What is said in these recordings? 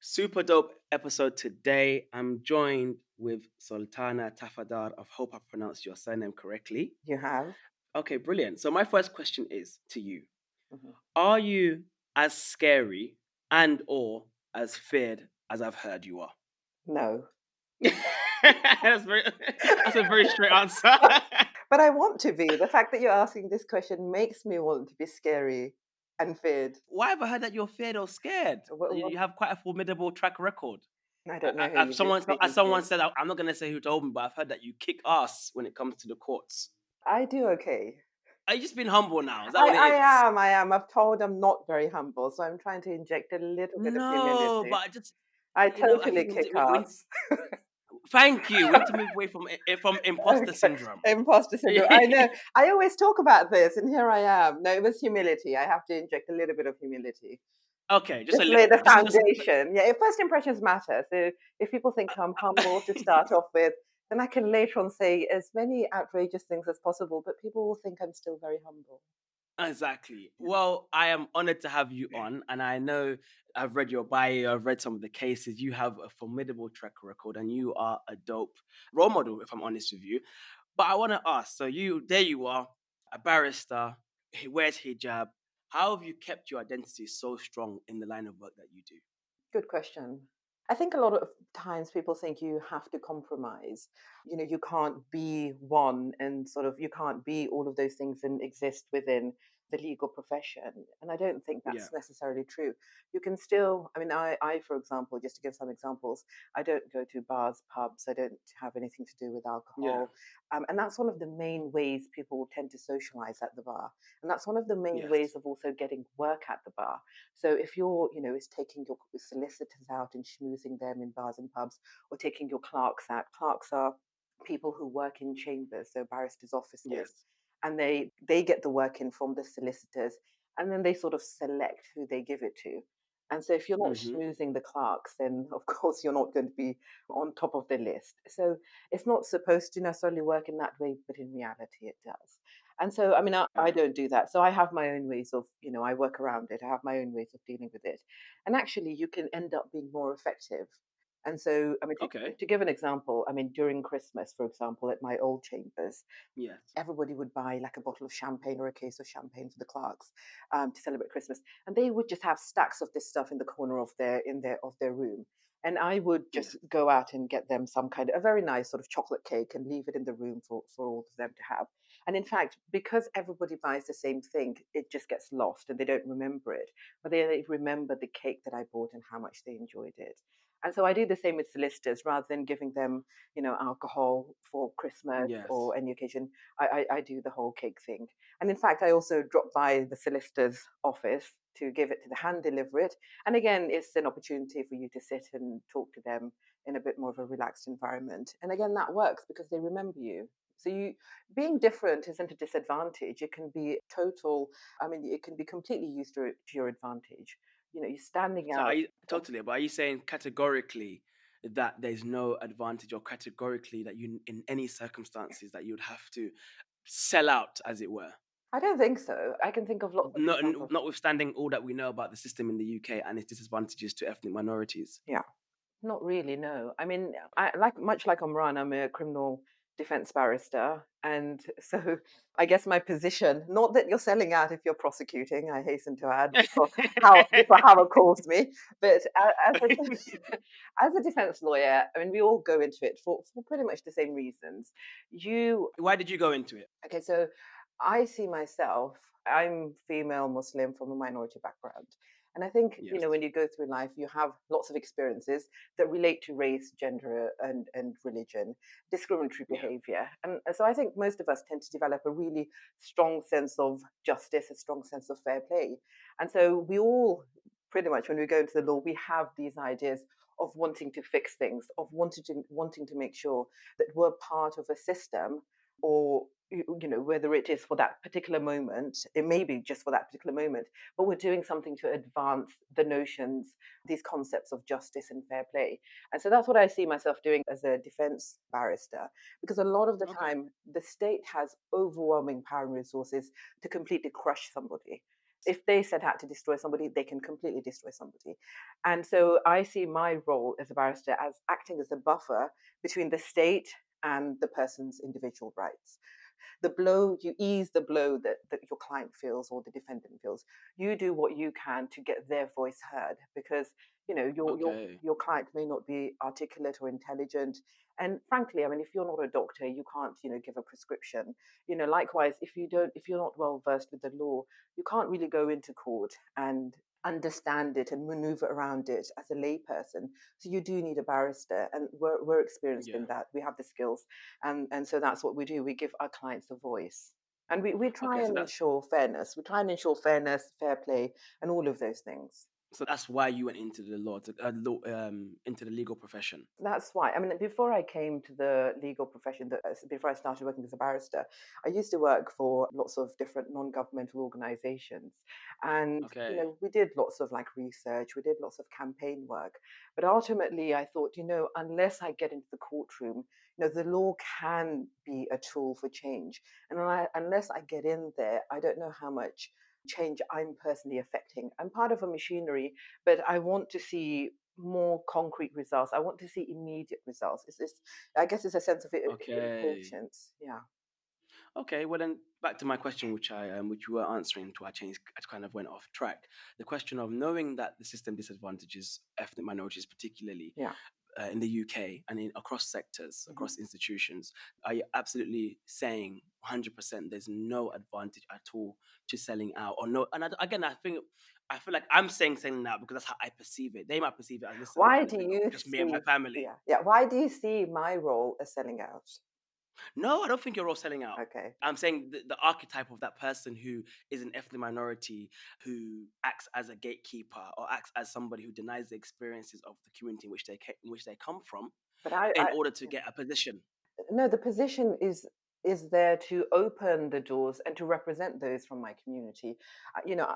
Super dope episode today. I'm joined with Sultana Tafadar. I hope I pronounced your surname correctly. You have? Okay, brilliant. So my first question is to you. Mhm. Are you as scary and or as feared as I've heard you are? No. that's, very, that's a very straight answer. But I want to be. The fact that you're asking this question makes me want to be scary and feared. Why have I heard that you're feared or scared? Well, You have quite a formidable track record. I don't know who As you've been as speaking to. someone said, I'm not gonna say who told me, but I've heard that you kick ass when it comes to the courts. I do okay. Are you just being humble now? Is that what it is? I am. I've told I'm not very humble, so I'm trying to inject a little bit of No, but humility. I just, I I totally think kick ass. thank you. We need to move away from imposter Okay. syndrome. Imposter syndrome. I know. I always talk about this, and here I am. No, it was humility. I have to inject a little bit of humility. Okay, just a Just lay little. the Just foundation. Yeah, first impressions matter. So if people think I'm humble to start off with, then I can later on say as many outrageous things as possible, but people will think I'm still very humble. exactly. Yeah. Well, I am honored to have you on, and I know I've read your bio. I've read some of the cases. You have a formidable track record, and you are a dope role model. If I'm honest with you. But I want to ask, so you are, a barrister, he wears hijab. How have you kept your identity so strong in the line of work that you do? Good question. I think a lot of times people think you have to compromise. You can't be one and sort of you can't be all of those things and exist within the legal profession. And I don't think Yeah. that's necessarily true. You can still, I mean, for example, just to give some examples, I don't go to bars, pubs, I don't have anything to do with Yeah. alcohol. And that's one of the main ways people tend to socialize at the bar. And that's one of the main Yes. ways of also getting work at the bar. So if you're, is taking your solicitors out and schmoozing them in bars and pubs, or taking your clerks out. Clerks are people who work in chambers, so barristers' offices, Yes. and they get the work in from the solicitors, and then they sort of select who they give it to. And so if you're not Mm-hmm. schmoozing the clerks, then of course you're not going to be on top of the list. So it's not supposed to necessarily work in that way, but in reality it does. And so, I mean, I Yeah. don't do that. So I have my own ways of, I work around it. I have my own ways of dealing with it. And actually, you can end up being more effective. And so, I mean, Okay. to give an example, I mean, during Christmas, for example, at my old chambers, Yes. everybody would buy like a bottle of champagne or a case of champagne for the clerks to celebrate Christmas, and they would just have stacks of this stuff in the corner of their room. And I would Yeah. just go out and get them some kind of a very nice sort of chocolate cake and leave it in the room for all of them to have. And in fact, because everybody buys the same thing, it just gets lost and they don't remember it. But they remember the cake that I bought and how much they enjoyed it. And so I do the same with solicitors rather than giving them, alcohol for Christmas Yes. or any occasion. I do the whole cake thing. And in fact, I also drop by the solicitor's office to give it to the hand deliver it. And again, it's an opportunity for you to sit and talk to them in a bit more of a relaxed environment. And again, that works because they remember you. So you being different isn't a disadvantage. It can be total. I mean, it can be completely used to your advantage. You're standing So are out. you totally? But are you saying categorically that there's no advantage, or categorically that you, in any circumstances, that you'd have to sell out, as it were? I don't think so. I can think of lots of Not, examples. notwithstanding all that we know about the system in the UK and its disadvantages to ethnic minorities. Yeah. Not really, no. I mean, much like Omran, I'm a criminal defense barrister, and so I guess my position, not that you're selling out if you're prosecuting, I hasten to add, before Howard calls me, but as a as a defense lawyer, I mean, we all go into it for pretty much the same reasons. You Why did you go into it? Okay, so I see myself, I'm female Muslim from a minority background. And I think, Yes. when you go through life, you have lots of experiences that relate to race, gender, and religion, discriminatory Yeah. behavior. And so I think most of us tend to develop a really strong sense of justice, a strong sense of fair play. And so we all, pretty much, when we go into the law, we have these ideas of wanting to fix things, of wanting to make sure that we're part of a system, or whether it is for that particular moment, it may be just for that particular moment, but we're doing something to advance the notions, these concepts of justice and fair play. And so that's what I see myself doing as a defense barrister, because a lot of the Okay. time the state has overwhelming power and resources to completely crush somebody. If they set out to destroy somebody, they can completely destroy somebody. And so I see my role as a barrister as acting as a buffer between the state and the person's individual rights. The blow, you ease the blow that your client feels or the defendant feels. You do what you can to get their voice heard, because Okay. your client may not be articulate or intelligent. And frankly, I mean, if you're not a doctor, you can't give a prescription. Likewise, if you're not well versed with the law, you can't really go into court and understand it and maneuver around it as a layperson. So you do need a barrister, and we're experienced Yeah. in that. We have the skills, and so that's what we do. We give our clients a voice, and we try Okay. So and that's ensure fairness. We try and ensure fairness, fair play, and all of those things. so that's why you went into the into the legal profession. That's why. I mean, before I came to the legal profession, before I started working as a barrister, I used to work for lots of different non-governmental organizations. And, Okay. we did lots of like research, we did lots of campaign work. But ultimately, I thought, unless I get into the courtroom, the law can be a tool for change. And unless I get in there, I don't know how much change I'm personally affecting. I'm part of a machinery, but I want to see more concrete results. I want to see immediate results. It's this, I guess, it's a sense of Okay. impatience. Yeah, Okay, well then back to my question, which you were answering. To I changed, I kind of went off track. The question of knowing that the system disadvantages ethnic minorities, particularly yeah. in the UK and across sectors, Mhm. across institutions, are you absolutely saying 100% there's no advantage at all to selling out, or no? And again, I feel like I'm saying selling out because that's how I perceive it. They might perceive it as, listen, I'm Why trying to do think of you just me and my see? family. Yeah, yeah. Why do you see my role as selling out? No, I don't think you're all selling out. Okay, I'm saying the archetype of that person who is an ethnic minority, who acts as a gatekeeper or acts as somebody who denies the experiences of the community in which they come from, but in order to get a position. no, the position is there to open the doors and to represent those from my community.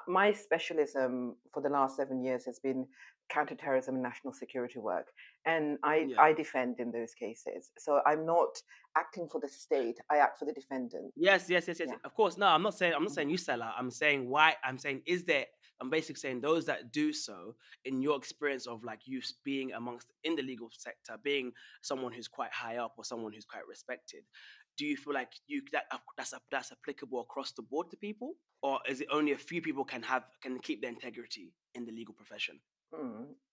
My specialism for the last 7 years has been counterterrorism and national security work, and Yeah. I defend in those cases. So I'm not acting for the state; I act for the defendant. Yes, yes, yes, yes. Yeah. Of course. No, I'm not Mhm. saying you sell out. I'm saying why. I'm saying is there. I'm basically saying those that do so, in your experience of like you being amongst in the legal sector, being someone who's quite high up or someone who's quite respected. Do you feel like that's applicable across the board to people, or is it only a few people can keep their integrity in the legal profession?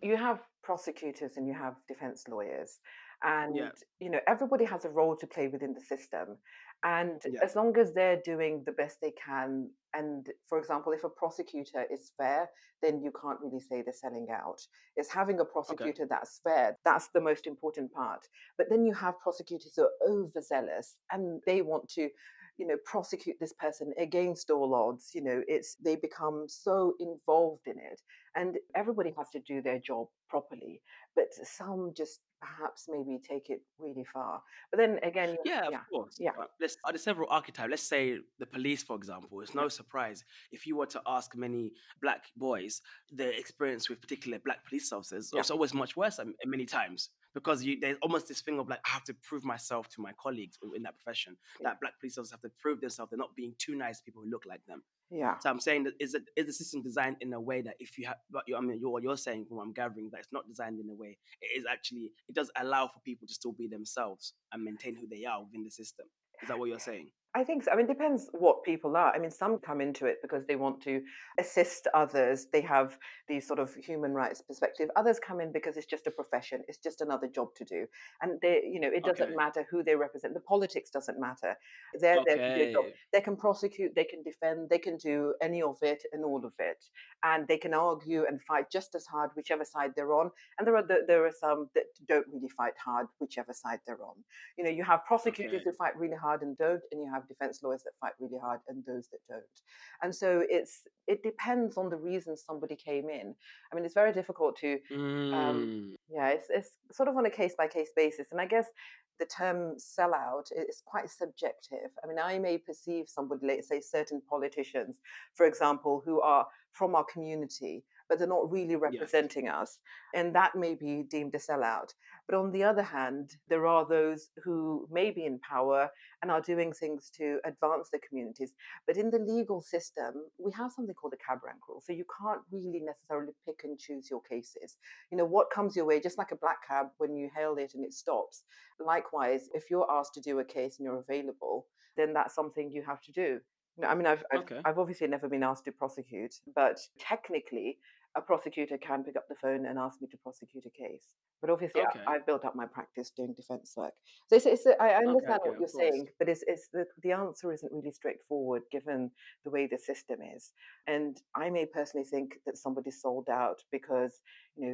You have prosecutors and you have defense lawyers, Yeah. and everybody has a role to play within the system. And Yeah. as long as they're doing the best they can, and for example, if a prosecutor is fair, then you can't really say they're selling out. It's having a Okay. prosecutor that's fair. That's the most important part. But then you have prosecutors who are overzealous and they want to prosecute this person against all odds. It's they become so involved in it, and everybody has to do their job properly, but some just perhaps maybe take it really far. But then again, Yeah, of yeah, course. yeah, But there's several archetypes. Let's say the police, for example. It's yeah, no surprise if you were to ask many black boys their experience with particular black police officers. yeah, It's always much worse many times because there's almost this thing of like I have to prove myself to my colleagues in that profession. yeah, That black police officers have to prove themselves. They're not being too nice to people who look like them. yeah. So I'm saying that is the system designed in a way that if you have, I mean, what you're saying from what I'm gathering, that it's not designed in a way. It does allow for people to still be themselves and maintain who they are within the system. Is that what you're saying? I think so. I mean, it depends what people are. I mean, some come into it because they want to assist others. They have these sort of human rights perspective. Others come in because it's just a profession. It's just another job to do. And it doesn't Okay. matter who they represent. The politics doesn't matter. They're there to do a job. Okay. They can prosecute, they can defend, they can do any of it and all of it. And they can argue and fight just as hard, whichever side they're on. And there are some that don't really fight hard, whichever side they're on. You have prosecutors Okay. who fight really hard and don't, and you have defense lawyers that fight really hard and those that don't. And so it depends on the reason somebody came in. I mean, it's very difficult to, Mm, yeah, it's sort of on a case by case basis. And I guess the term sellout is quite subjective. I mean, I may perceive somebody, let's say certain politicians, for example, who are from our community, but they're not really Yes. representing us. And that may be deemed a sellout. But on the other hand, there are those who may be in power and are doing things to advance their communities. But in the legal system, we have something called a cab rank rule. So you can't really necessarily pick and choose your cases. What comes your way, just like a black cab, when you hail it and it stops. Likewise, if you're asked to do a case and you're available, then that's something you have to do. I mean, Okay. I've obviously never been asked to prosecute, but technically, a prosecutor can pick up the phone and ask me to prosecute a case. But obviously, Okay. I've built up my practice doing defense work. So I Okay. understand Okay. what you're Of course. saying, but it's the answer isn't really straightforward given the way the system is. And I may personally think that somebody's sold out because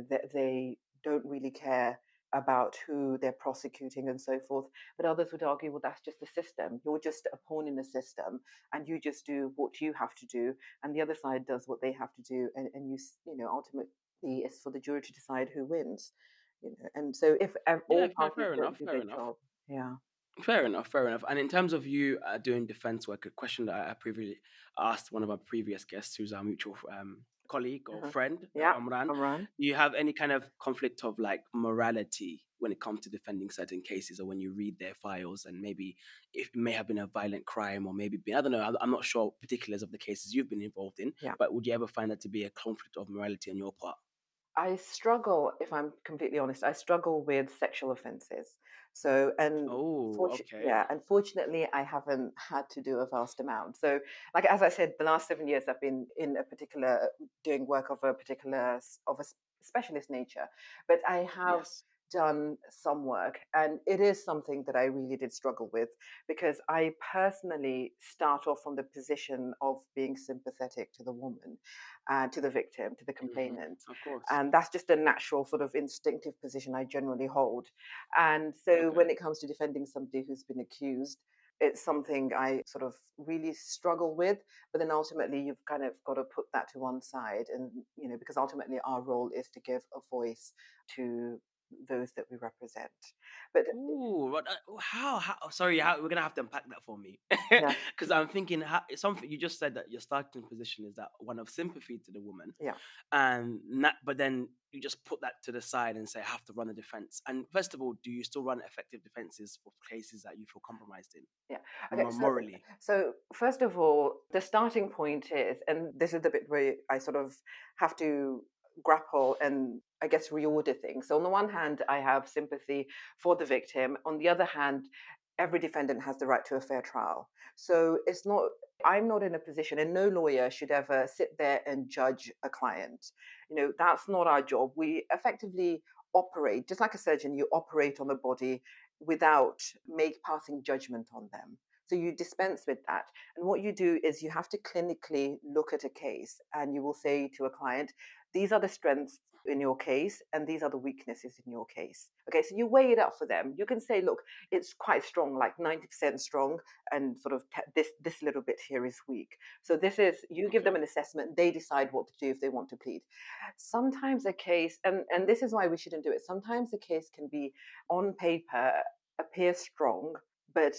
that they don't really care about who they're prosecuting and so forth. But others would argue, well, that's just the system. You're just a pawn in the system, and you just do what you have to do, and the other side does what they have to do, and ultimately it's for the jury to decide who wins. And so if Yeah. all Fair, parties fair don't enough. do Fair their enough. job, yeah, Fair enough, fair enough. And in terms of you doing defense work, a question that I previously asked one of our previous guests, who's our mutual colleague or uh-huh. friend, Yeah, Amran, Imran. do you have any kind of conflict of like morality when it comes to defending certain cases, or when you read their files and maybe it may have been a violent crime, or maybe been, I don't know, I'm not sure particulars of the cases you've been involved in, Yeah. but would you ever find that to be a conflict of morality on your part? I struggle, if I'm completely honest, I struggle with sexual offences. So, Oh, okay. yeah, unfortunately, I haven't had to do a vast amount. So, like as I said, the last 7 years I've been in a particular doing work of a particular of a specialist nature, but I have Yes. done some work, and it is something that I really did struggle with because I personally start off from the position of being sympathetic to the woman, to the victim, to the complainant, Of course. and that's just a natural sort of instinctive position I generally hold. And so Okay. when it comes to defending somebody who's been accused, it's something I sort of really struggle with. But then ultimately, you've kind of got to put that to one side, and because ultimately our role is to give a voice to those that we represent. But Ooh, what, how, sorry, we're gonna have to unpack that for me. yeah, Because I'm thinking, it's something you just said that your starting position is that one of sympathy to the woman, yeah. and not, but then you just put that to the side and say, I have to run a defense. And first of all, do you still run effective defenses for cases that you feel compromised in, Yeah. Okay. morally? So first of all, the starting point is, and this is the bit where I sort of have to grapple and I guess reorder things. So on the one hand, I have sympathy for the victim. On the other hand, every defendant has the right to a fair trial. So it's not. I'm not in a position, and no lawyer should ever sit there and judge a client. That's not our job. We effectively operate just like a surgeon. You operate on the body without make passing judgment on them. So you dispense with that. And what you do is you have to clinically look at a case and you will say to a client, these are the strengths in your case and these are the weaknesses in your case. Okay, so you weigh it up for them. You can say, look, it's quite strong, like 90% strong, and sort of this little bit here is weak. So this is you give them Okay. an assessment, they decide what to do if they want to plead. Sometimes a case, and this is why we shouldn't do it, sometimes a case can be on paper appear strong, but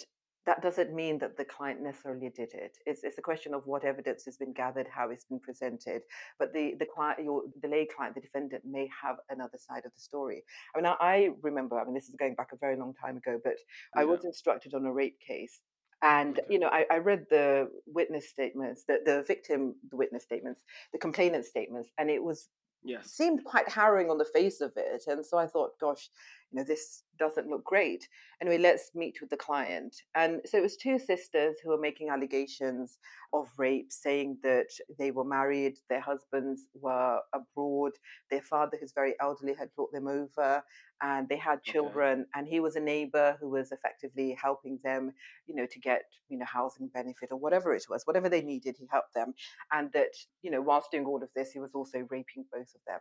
that doesn't mean that the client necessarily did it. It's a question of what evidence has been gathered, how it's been presented. But the client, the lay client, the defendant may have another side of the story. I mean, I remember. I mean, this is going back a very long time ago, but I Yeah. was instructed on a rape case. And Okay. I read the witness statements, the victim, the witness statements, the complainant statements, and it was Yes. seemed quite harrowing on the face of it. And so I thought, gosh, this doesn't look great. Anyway, let's meet with the client. And so it was two sisters who were making allegations of rape, saying that they were married, their husbands were abroad, their father, who's very elderly, had brought them over, and they had Okay. children. And he was a neighbor who was effectively helping them, to get, housing benefit or whatever it was, whatever they needed, he helped them. And that, whilst doing all of this, he was also raping both of them.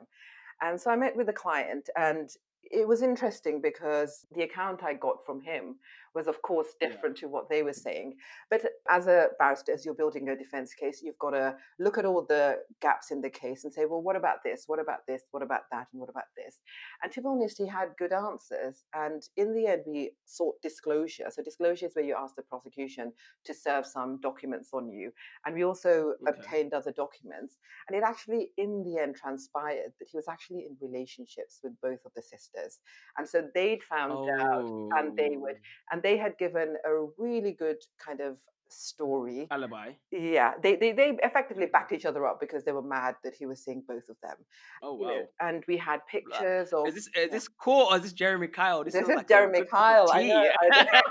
And so I met with the client, and it was interesting because the account I got from him was, of course, Yeah. different to what they were saying. But as a barrister, as you're building a defense case, you've got to look at all the gaps in the case and say, well, what about this? What about this? What about that? And what about this? And to be honest, he had good answers. And in the end, we sought disclosure. So disclosure is where you ask the prosecution to serve some documents on you. And we also Okay. obtained other documents. And it actually, in the end, transpired that he was actually in relationships with both of the sisters. And so they'd found out, and Oh, and they had given a really good kind of story. alibi. Yeah, they effectively backed each other up because they were mad that he was seeing both of them, Oh you know. wow. And we had Blah. pictures of, Is yeah. this court or is this Jeremy Kyle? This This feels is like a Jeremy good cup of Kyle. I know. tea. I know.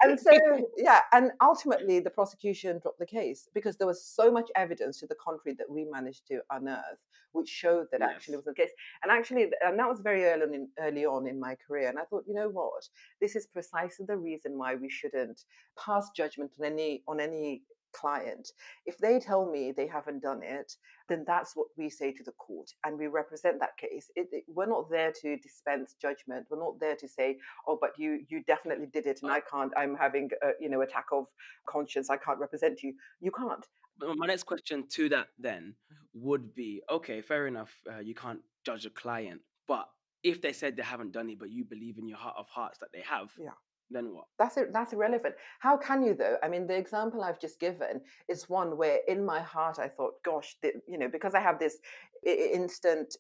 And so, yeah, and ultimately the prosecution dropped the case because there was so much evidence to the contrary that we managed to unearth, which showed that actually it Yes. was the case. And actually, and that was very early on in my career. And I thought, you know what, this is precisely the reason why we shouldn't pass judgment on any client. If they tell me they haven't done it, then that's what we say to the court, and we represent that case. We're not there to dispense judgment. We're not there to say, oh, but you definitely did it, and Oh, I can't. I'm having a attack of conscience. I can't represent you. You can't. but my next question to that then would be, okay, fair enough. You can't judge a client, but if they said they haven't done it, but you believe in your heart of hearts that they have, Yeah. then what? That's irrelevant. How can you though? I mean, the example I've just given is one where, in my heart, I thought, "Gosh, because I have this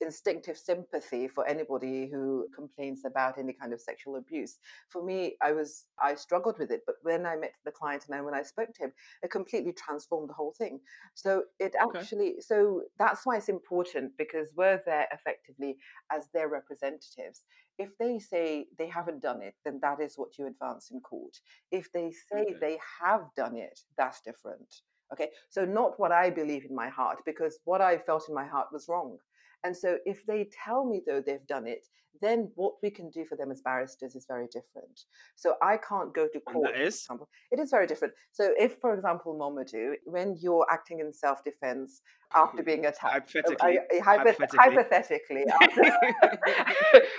instinctive sympathy for anybody who complains about any kind of sexual abuse." For me, I struggled with it, but when I met the client and when I spoke to him, it completely transformed the whole thing. Okay. So that's why it's important, because we're there effectively as their representatives. If they say they haven't done it, then that is what you advance in court. If they say Okay. they have done it, that's different. Okay, so not what I believe in my heart, because what I felt in my heart was wrong. And so if they tell me, though, they've done it, then what we can do for them as barristers is very different. So I can't go to And that court, for is? example. It is very different. So if, for example, Momadou, when you're acting in self-defense after being attacked, Hypothetically. Hypothetically. hypothetically,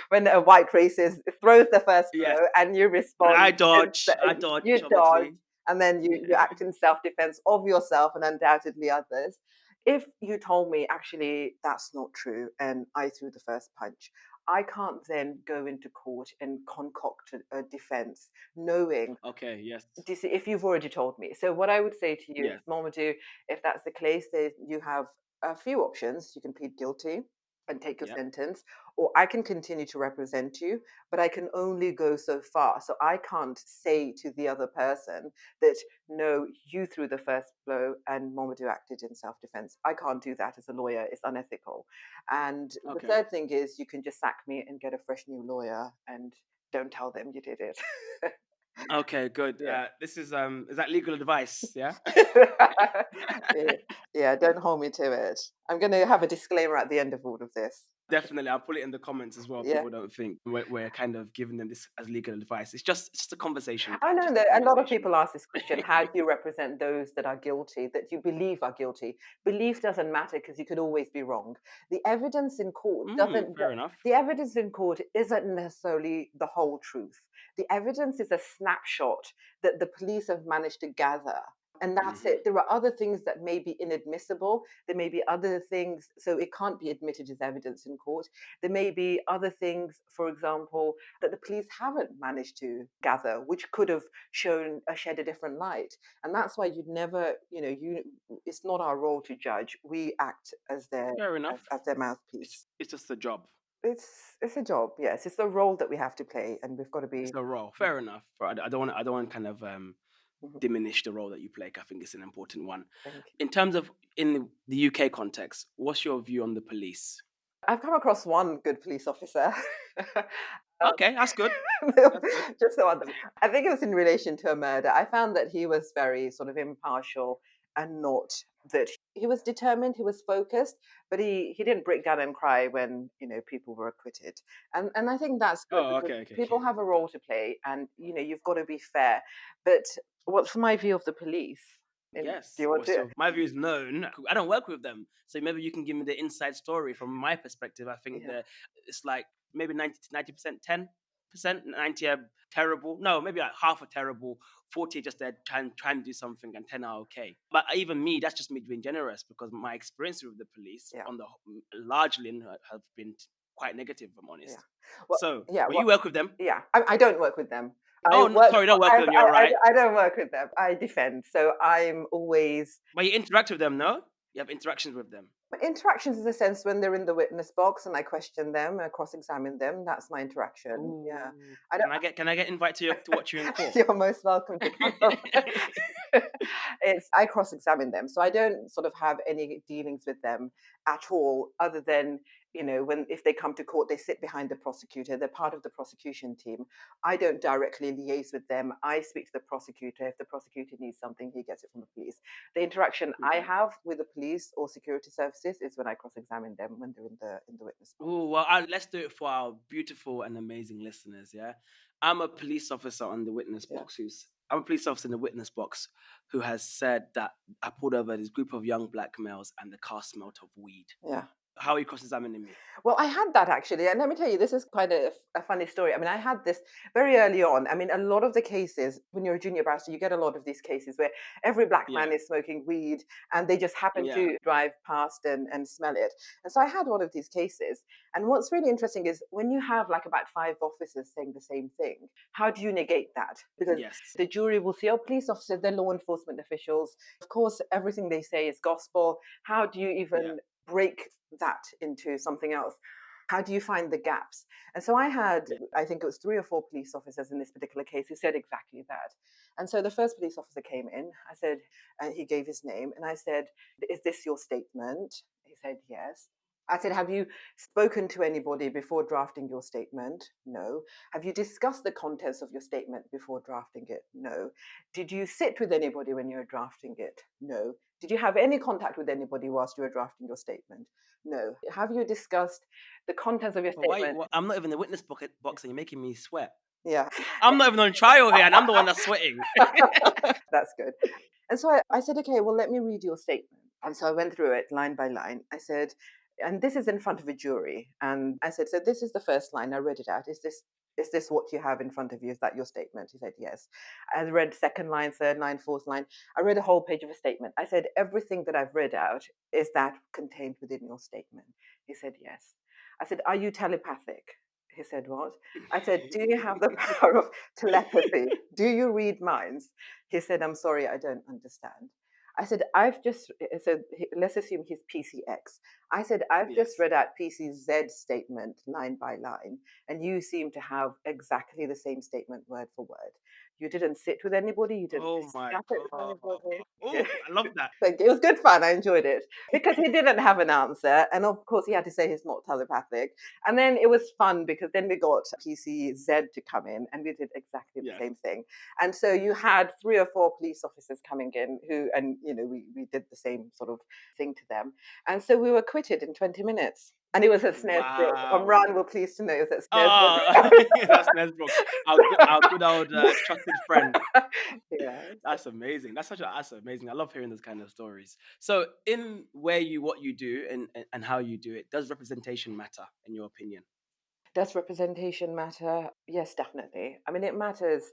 when a white racist throws the first Yes. blow and you And respond, I you dodge, dodge, obviously. and then you Yeah. act in self-defense of yourself and undoubtedly others. If you told me actually that's not true and I threw the first punch, I can't then go into court and concoct a defense knowing, Okay, yes. do you see, if you've already told me. So what I would say to you is, Yes. Momadou, if that's the case, then you have a few options. You can plead guilty and take your Yep. sentence, or I can continue to represent you, but I can only go so far. So I can't say to the other person that, no, you threw the first blow and Momadou acted in self-defense. I can't do that as a lawyer. It's unethical. And the Okay. third thing is, you can just sack me and get a fresh new lawyer and don't tell them you did it. Okay, good. Yeah. This is that legal advice? Yeah. Yeah, yeah, don't hold me to it. I'm gonna have a disclaimer at the end of all of this. Definitely, I'll put it in the comments as well. Yeah. People don't think we're kind of giving them this as legal advice. It's just a conversation, I guys. know Just a that a lot of conversation. people ask this question: how do you represent those that are guilty, that you believe are guilty? Belief doesn't matter because you could always be wrong. The evidence in court doesn't. Fair enough. The evidence in court isn't necessarily the whole truth. The evidence is a snapshot that the police have managed to gather. And that's Hmm. it. There are other things that may be inadmissible. There may be other things, so it can't be admitted as evidence in court. There may be other things, for example, that the police haven't managed to gather, which could have shed a different light. And that's why you'd never, it's not our role to judge. We act as their Fair enough. as their mouthpiece. It's just a job. It's a job, yes. It's the role that we have to play, and we've got to It's be. a role. Mhm, Fair enough. But I don't want to kind of mhm. diminish the role that you play. I think it's an important one. Thank you. In terms of in the UK context, what's your view on the police? I've come across one good police officer. Okay, that's good. That's good. Just the one. I think it was in relation to a murder. I found that he was very sort of impartial, and not that he was determined, he was focused, but he didn't break down and cry when people were acquitted. And I think that's good Oh, because okay, okay. people have a role to play, and you've got to be fair. But what's my view of the police? Do Yes. you want Well, to? so my view is known. I don't work with them, so maybe you can give me the inside story from my perspective. I think Yeah. that it's like maybe 90% 10%. 10%, 90 are terrible. No, maybe like half are terrible, 40 are just there trying to do something, and 10 are okay. But even me, that's just me being generous, because my experience with the police Yeah. on the largely have been quite negative, if I'm Yeah. honest. Well, So, yeah. but Well, you work with them. yeah. I don't work with them. I Oh, work. sorry, don't work with them. You're right. I don't work with them. I defend. So I'm always But you interact with them, no? You have interactions with them. interactions in the sense when they're in the witness box and I question them, I cross-examine them. That's my interaction. Yeah. Ooh, I can I get invited to watch you in don't. court? You're most welcome to come. It's I cross-examine them, so I don't sort of have any dealings with them at all, other than when if they come to court, they sit behind the prosecutor. They're part of the prosecution team. I don't directly liaise with them. I speak to the prosecutor. If the prosecutor needs something, he gets it from the police. The interaction I Mhm. have with the police or security services is when I cross-examine them when they're in the witness box. Ooh, well, let's do it for our beautiful and amazing listeners. Yeah, I'm a police officer on the witness Yeah, box. I'm a police officer in the witness box who has said that I pulled over this group of young black males and the car smelt of weed. yeah. How are you cross-examining me? Well, I had that actually, and let me tell you, this is quite a funny story. I mean, I had this very early on. I mean, a lot of the cases when you're a junior barrister, you get a lot of these cases where every black Yeah, man is smoking weed, and they just happen yeah, to drive past and smell it. And so I had one of these cases. And what's really interesting is when you have like about five officers saying the same thing, how do you negate that? Because yes, the jury will say, "Oh, police officers, they're law enforcement officials. Of course, everything they say is gospel. How do you yeah, even break that into something else? How do you find the gaps?" And so I had, yeah. I think it was three or four police officers in this particular case who said exactly that. And so the first police officer came in. I said, and he gave his name, and I said, "Is this your statement?" He said, "Yes." I said, "Have you spoken to anybody before drafting your statement?" "No." "Have you discussed the contents of your statement before drafting it?" "No." "Did you sit with anybody when you were drafting it?" "No." "Did you have any contact with anybody whilst you were drafting your statement?" "No." "Have you discussed the contents of your But why? statement?" I'm not even in the witness box, and you're making me sweat. Yeah. I'm not even on trial here, and I'm the one that's sweating. That's good. And so I said, "Okay, well, let me read your statement." And so I went through it line by line. I said, and this is in front of a jury. And I said, "So this is the first line." I read it out. Is this what you have in front of you? Is that your statement?" He said, "Yes." I read second line, third line, fourth line. I read a whole page of a statement. I said, "Everything that I've read out, is that contained within your statement?" He said, "Yes." I said, "Are you telepathic?" He said, "What?" I said, "Do you have the power of telepathy? Do you read minds?" He said, "I'm sorry, I don't understand." I said, let's assume he's PCX. I said, "I've just Yes. read out PCZ's statement line by line, and you seem to have exactly the same statement word for word. You didn't sit with anybody, you didn't Oh my discuss it with god. anybody." Oh, I love that. Thank you. It was good fun. I enjoyed it because he didn't have an answer. And of course, he had to say he's not telepathic. And then it was fun because then we got PCZ to come in and we did exactly the Yes. same thing. And so you had three or four police officers coming in who, and we did the same sort of thing to them. And so we were acquitted in 20 minutes. And it was at Snaresbrook. Wow. Omran, we're pleased to know, it was Oh, at that's Nesbrook. Our good old trusted friend. Snaresbrook. Yeah. That's amazing. That's amazing. I love hearing those kind of stories. So, in what you do and how you do it, does representation matter in your opinion? Does representation matter? Yes, definitely. I mean, it matters.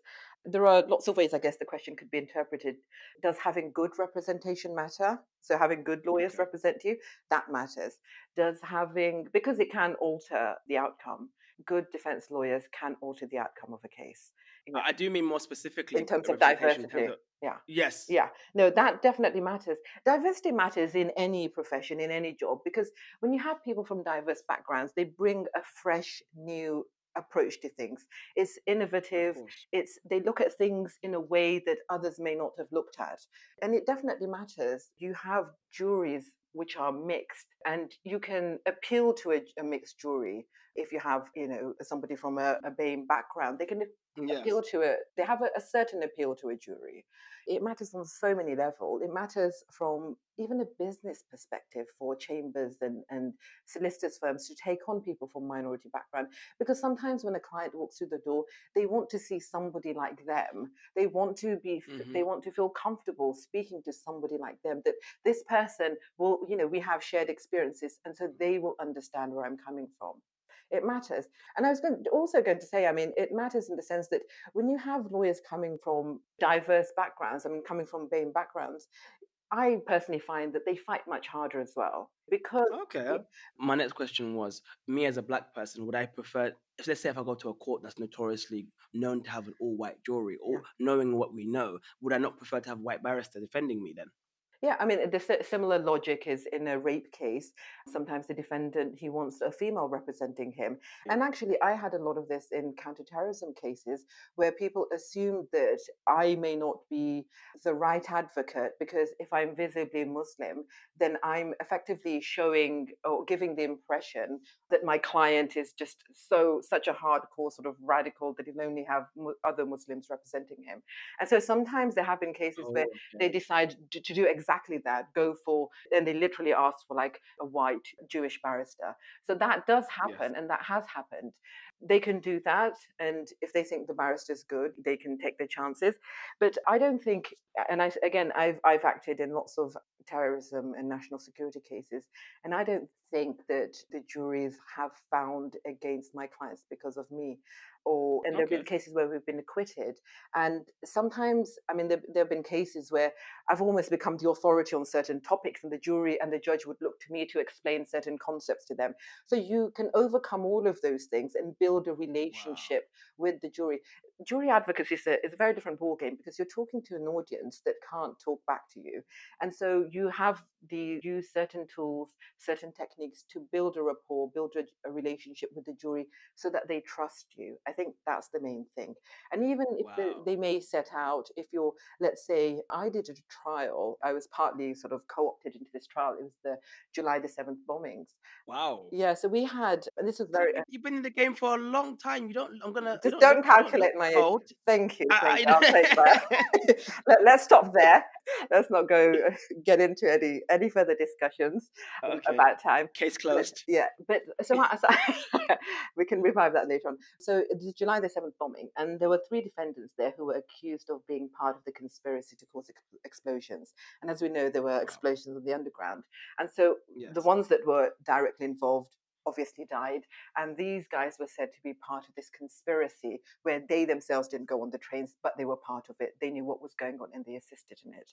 There are lots of ways, I guess, the question could be interpreted. Does having good representation matter? So, having good lawyers Okay. represent you, that matters. Because it can alter the outcome, good defense lawyers can alter the outcome of a case. Yeah, I do mean more in specifically terms of representation in terms diversity. of Yeah. yes. Yeah. No, that definitely matters. Diversity matters in any profession, in any job, because when you have people from diverse backgrounds, they bring a fresh, new approach to things. It's Of innovative. course. They look at things in a way that others may not have looked at. And it definitely matters. You have juries which are mixed, and you can appeal to a mixed jury if you have, somebody from a BAME background. They can appeal Yes. to it. They have a certain appeal to a jury. It matters on so many levels. It matters from even a business perspective for chambers and solicitors firms to take on people from minority background. Because sometimes when a client walks through the door, they want to see somebody like them. Hmm. They want to feel comfortable speaking to somebody like them. That this person will, we have shared experiences, and so they will understand where I'm coming from. It matters. And I was also going to say, I mean, it matters in the sense that when you have lawyers coming from diverse backgrounds, I mean, coming from BAME backgrounds, I personally find that they fight much harder as well because Okay. My next question was, me as a black person, would I prefer, if, let's say if I go to a court that's notoriously known to have an all-white jury, or yeah. knowing what we know, would I not prefer to have a white barrister defending me then? Yeah, I mean, the similar logic is in a rape case. Sometimes the defendant he wants a female representing him, Yeah. and actually, I had a lot of this in counterterrorism cases where people assume that I may not be the right advocate because if I'm visibly Muslim, then I'm effectively showing or giving the impression that my client is just such a hardcore sort of radical that he'll only have other Muslims representing him. And so sometimes there have been cases where Oh, they okay. decide to do exactly that, go for, and they literally ask for like a white Jewish barrister. So that does Yes. happen, and that has happened. They can do that, and if they think the barrister's good, they can take their chances. But I don't think, and again, I've acted in lots of terrorism and national security cases, and I don't think that the juries have found against my clients because of me, or and there have been Okay. cases where we've been acquitted. And sometimes, I mean, there have been cases where I've almost become the authority on certain topics, and the jury and the judge would look to me to explain certain concepts to them. So you can overcome all of those things and build a Wow. relationship with the jury. Jury advocacy is a very different ballgame because you're talking to an audience that can't talk back to you. And so you have the use certain tools, certain techniques to build a rapport, build a relationship with the jury so that they trust you. I think that's the main thing. And even if Wow. they may set out, if you're, let's say, I did a trial, I was partly sort of co opted into this trial. It was the July the 7th bombings. Wow. Yeah, so we had, and this was So very, you've been in the game for a long time. You don't. I'm gonna. just don't You don't look calculate my age. old. Thank you. Thank you. I'll take that. I Let's stop there. Let's not go get into any further discussions okay. about time. Case But closed. yeah, but so we can revive that later on. So the July the 7th bombing, and there were three defendants there who were accused of being part of the conspiracy to cause explosions. And as we know, there were Wow. explosions in the underground. And so the Yes. ones that were directly involved obviously died, and these guys were said to be part of this conspiracy where they themselves didn't go on the trains, but they were part of it. They knew what was going on and they assisted in it.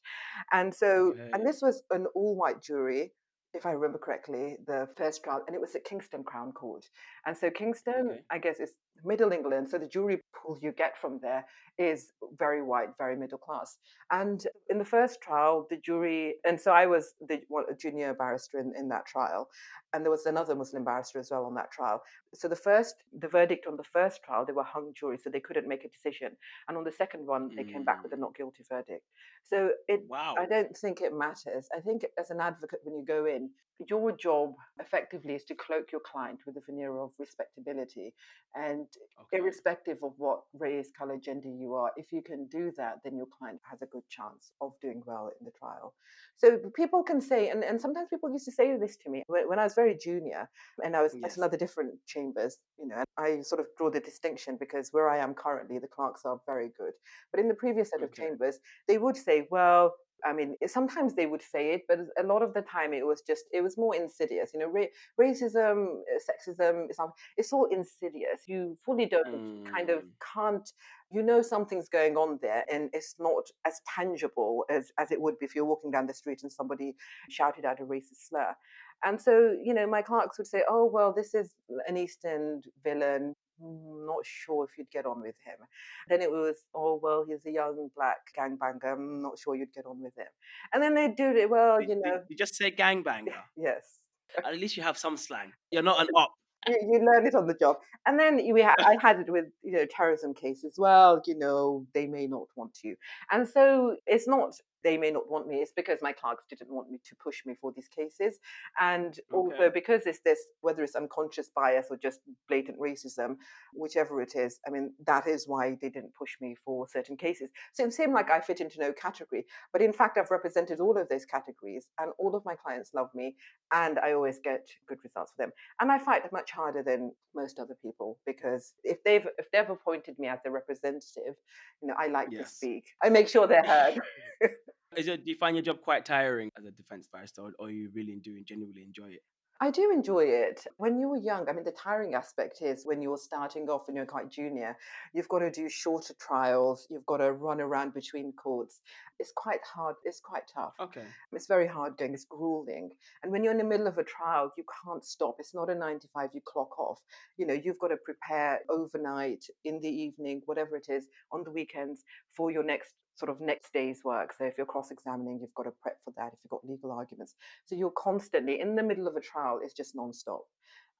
And so, and Okay. this was an all white jury, if I remember correctly, the first trial, and it was at Kingston Crown Court. And so, Kingston, Okay. I guess, is middle England. So, the jury pool you get from there is very white, very middle class. And in the first trial, the jury, and so I was a junior barrister in that trial, and there was another Muslim barrister as well on that trial. So the verdict on the first trial, they were hung jury, so they couldn't make a decision. And on the second one, they came back with a Mm. not guilty verdict. So I Wow. don't think it matters. I think as an advocate, when you go in, your job effectively is to cloak your client with a veneer of respectability. And Okay. irrespective of what race, color, gender you are, if you can do that, then your client has a good chance of doing well in the trial. So people can say, and sometimes people used to say this to me when I was very junior and I was at Yes. another different chambers, and I sort of draw the distinction because where I am currently, the clerks are very good. But in the previous set of Okay. chambers, they would say, well, I mean, sometimes they would say it, but a lot of the time it was more insidious. Racism, sexism, it's all insidious. You fully don't kind of Mm. can't, something's going on there, and it's not as tangible as it would be if you're walking down the street and somebody shouted out a racist slur. And so, my clerks would say, oh, well, this is an East End villain. Not sure if you'd get on with him. Then it was, oh, well, he's a young black gangbanger. I'm not sure you'd get on with him. And then they do it, well, Did you just say gangbanger? yes. At least you have some slang. You're not an op. You learn it on the job. And then I had it with terrorism cases. Well, they may not want you, and so it's not they may not want me. It's because my clerks didn't want me to push me for these cases, and also Okay. because it's this, whether it's unconscious bias or just blatant racism, whichever it is. I mean, that is why they didn't push me for certain cases. So it seemed like I fit into no category, but in fact, I've represented all of those categories, and all of my clients love me, and I always get good results for them. And I fight much harder than most other people because if they've appointed me as their representative, I like to Yes. speak. I make sure they're heard. Do you find your job quite tiring as a defense barrister, or you really do genuinely enjoy it? I do enjoy it. When you were young, I mean, the tiring aspect is when you're starting off and you're quite junior, you've got to do shorter trials, you've got to run around between courts. It's quite hard, it's quite tough. Okay. It's very hard doing, it's grueling. And when you're in the middle of a trial, you can't stop. It's not a 9 to 5, you clock off. You've got to prepare overnight, in the evening, whatever it is, on the weekends for your next day's work. So if you're cross-examining, you've got to prep for that. If you've got legal arguments, so you're constantly in the middle of a trial. It's just nonstop,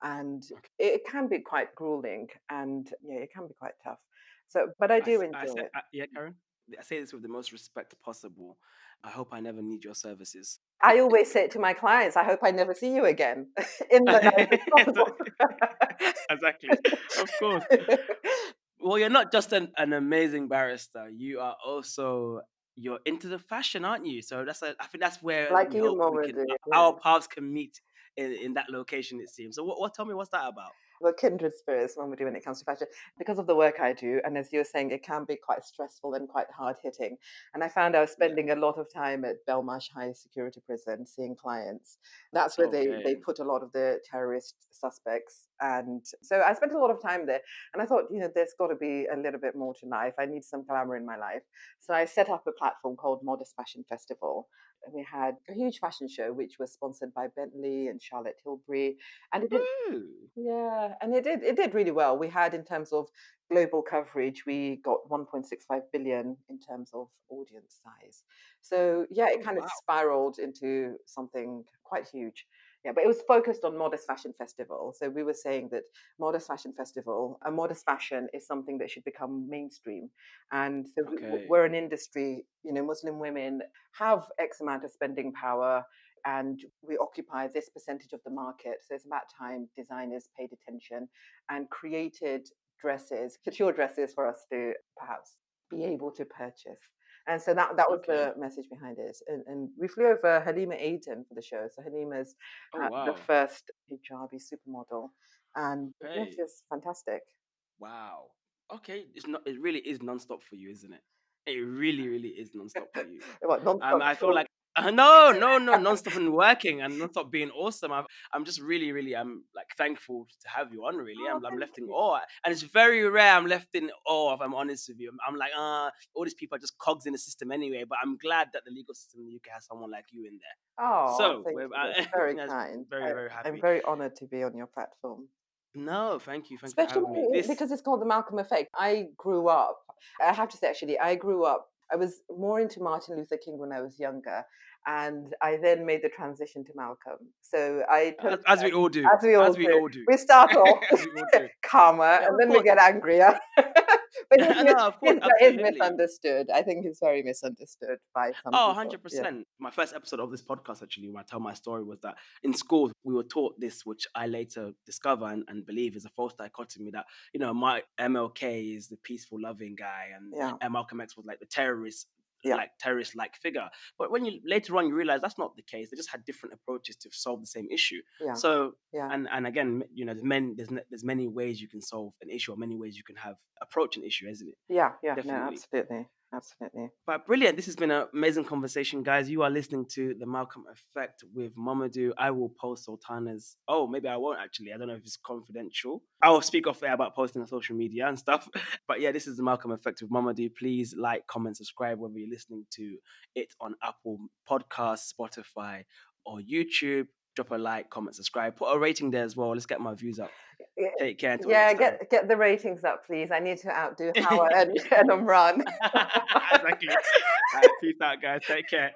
and Okay. it can be quite grueling, and yeah, it can be quite tough. So, but I do I enjoy said, it. yeah, Karen. I say this with the most respect possible. I hope I never need your services. I always say it to my clients, I hope I never see you again in the nicest possible. Exactly. Exactly. Of course. Well, you're not just an amazing barrister. You are also you're into the fashion, aren't you? So I think that's where Like we you, hope we Mama, can do. Yeah. our paths can meet in that location. It seems. So what? Tell me, what's that about? We're kindred spirits when we do when it comes to fashion because of the work I do. And as you were saying, it can be quite stressful and quite hard hitting. And I found I was Yeah. spending a lot of time at Belmarsh High Security Prison seeing clients. That's where they Okay. put a lot of the terrorist suspects. And so I spent a lot of time there. And I thought, there's got to be a little bit more to life. I need some glamour in my life. So I set up a platform called Modest Fashion Festival. And we had a huge fashion show, which was sponsored by Bentley and Charlotte Tilbury. And it did Ooh. yeah, and it did really well. We had in terms of global coverage, we got 1.65 billion in terms of audience size. So yeah, it Oh kind of wow. spiraled into something quite huge. Yeah, but it was focused on Modest Fashion Festival. So we were saying that Modest Fashion Festival, and modest fashion is something that should become mainstream. And so Okay. we're an industry, Muslim women have X amount of spending power, and we occupy this percentage of the market. So it's about time designers paid attention and created dresses, couture dresses for us to perhaps be able to purchase. And so that was Okay. the message behind it. And we flew over Halima Aden for the show. So Halima's Oh the wow. first hijabi supermodel. And yeah, Okay. just fantastic. Wow. Okay. It's not. It really is nonstop for you, isn't it? It really, really is nonstop for you. What, non-stop I feel talk? like no, no, no, nonstop and working and nonstop being awesome. I'm just really, really, I'm like thankful to have you on. Really, Oh, I'm thank left in you. awe, and it's very rare I'm left in awe. If I'm honest with you, I'm like, all these people are just cogs in the system anyway. But I'm glad that the legal system in the UK has someone like you in there. Oh, So, thank you. That's very yeah, it's kind. very, very I'm happy. very honored to be on your platform. No, thank you for Especially having me. This, because it's called the Malcolm effect. I have to say, actually, I was more into Martin Luther King when I was younger, and I then made the transition to Malcolm. So I took, as we all do, as we all as we do, all do, we start off as we all do. calmer Yeah, and of then we course. get angrier. But No, of course, that is absolutely. misunderstood. I think he's very misunderstood by some Oh, people. Yeah, 100%. My first episode of this podcast, actually, when I tell my story, was that in school we were taught this, which I later discover and believe is a false dichotomy that, my MLK is the peaceful, loving guy, and yeah, Malcolm X was like the terrorist, yeah, like terrorist-like figure. But when you later on you realize that's not the case. They just had different approaches to solve the same issue. yeah, So, yeah, and again, there's many ways you can solve an issue, or many ways you can have approach an issue, isn't it? yeah, yeah. No, Definitely. absolutely, absolutely. But brilliant. This has been an amazing conversation, guys. You are listening to the Malcolm Effect with Mamadou. I will post Sultana's. Oh, maybe I won't actually. I don't know if it's confidential. I will speak off air about posting on social media and stuff. But yeah, this is the Malcolm Effect with Mamadou. Please like, comment, subscribe, whether you're listening to it on Apple Podcasts, Spotify, or YouTube. Drop a like, comment, subscribe. Put a rating there as well. Let's get my views up. Yeah, Take care until yeah, next time. get the ratings up, please. I need to outdo Howard and Run. Exactly. All right. Peace out, guys. Take care.